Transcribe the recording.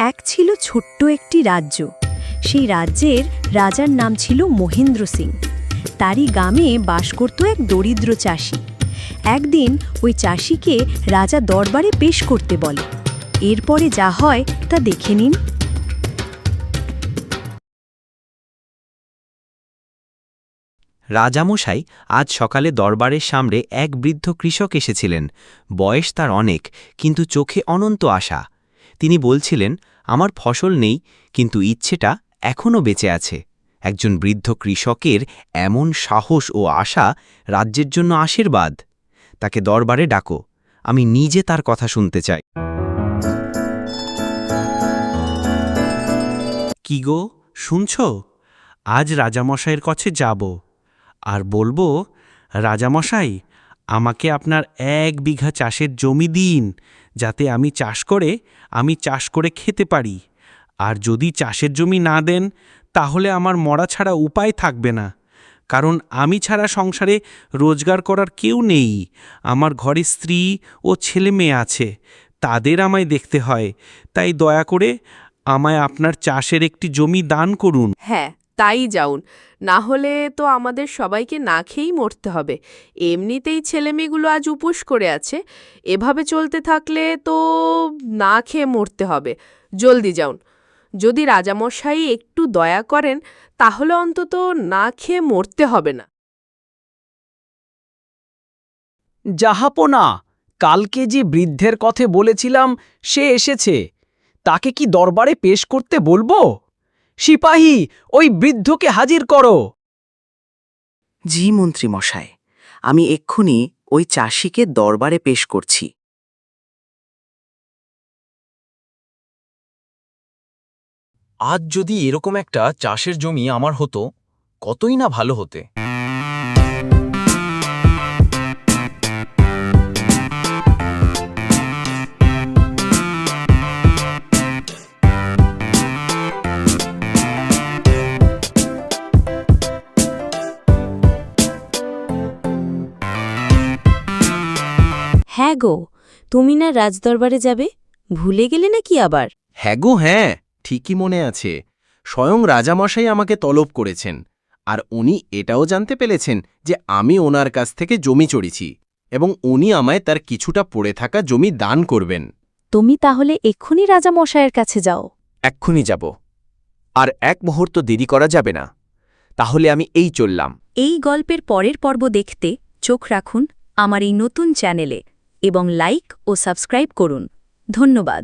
এক ছিল ছোট্ট একটি রাজ্য। সেই রাজ্যের রাজার নাম ছিল মহেন্দ্র সিং। তারই গ্রামে বাস করত এক দরিদ্র চাষি। একদিন ওই চাষিকে রাজা দরবারে পেশ করতে বলে। এরপরে যা হয় তা দেখে নিন। রাজামশাই, আজ সকালে দরবারের সামনে এক বৃদ্ধ কৃষক এসেছিলেন। বয়স তার অনেক, কিন্তু চোখে অনন্ত আশা। তিনি বলছিলেন, আমার ফসল নেই, কিন্তু ইচ্ছেটা এখনও বেঁচে আছে। একজন বৃদ্ধ কৃষকের এমন সাহস ও আশা রাজ্যের জন্য আশীর্বাদ। তাকে দরবারে ডাকো, আমি নিজে তার কথা শুনতে চাই। কি গো, শুনছ? আজ রাজামশাইয়ের কাছে যাব আর বলবো, রাজামশাই, আমাকে আপনার 1 বিঘা চাষের জমি দিন, যাতে আমি চাষ করে খেতে পারি। আর যদি চাষের জমি না দেন, তাহলে আমার মরা ছাড়া উপায় থাকবে না। কারণ আমি ছাড়া সংসারে রোজগার করার কেউ নেই। আমার ঘরে স্ত্রী ও ছেলে মেয়ে আছে, তাদের আমায় দেখতে হয়। তাই দয়া করে আমায় আপনার চাষের একটি জমি দান করুন। হ্যাঁ, তাই যাউন, না হলে তো আমাদের সবাইকে না খেয়েই মরতে হবে। এমনিতেই ছেলেমেয়েগুলো আজ উপোস করে আছে, এভাবে চলতে থাকলে তো না খেয়ে মরতে হবে। জলদি যাউন। যদি রাজামশাই একটু দয়া করেন, তাহলে অন্তত না খেয়ে মরতে হবে না। জাহাপনা, কালকে যে বৃদ্ধের কথা বলেছিলাম সে এসেছে। তাকে কি দরবারে পেশ করতে বলবো? সিপাহী, ওই বৃদ্ধকে হাজির করো। জি মন্ত্রী মশাই, আমি এক্ষুনি ওই চাষিকে দরবারে পেশ করছি। আজ যদি এরকম একটা চাষের জমি আমার হতো, কতই না ভালো হতে। হ্যাঁ গো, তুমি না রাজদরবারে যাবে, ভুলে গেলে নাকি আবার? হ্যাঁ গো হ্যাঁ, ঠিকই মনে আছে। স্বয়ং রাজামশাই আমাকে তলব করেছেন, আর উনি এটাও জানতে পেরেছেন যে আমি ওনার কাছ থেকে জমি চড়িছি, এবং উনি আমায় তার কিছুটা পড়ে থাকা জমি দান করবেন। তুমি তাহলে এক্ষুনি রাজামশায়ের কাছে যাও। এক্ষুনি যাব, আর এক মুহূর্ত দেরি করা যাবে না। তাহলে আমি এই চললাম। এই গল্পের পরের পর্ব দেখতে চোখ রাখুন আমার এই নতুন চ্যানেলে এবং লাইক ও সাবস্ক্রাইব করুন। ধন্যবাদ।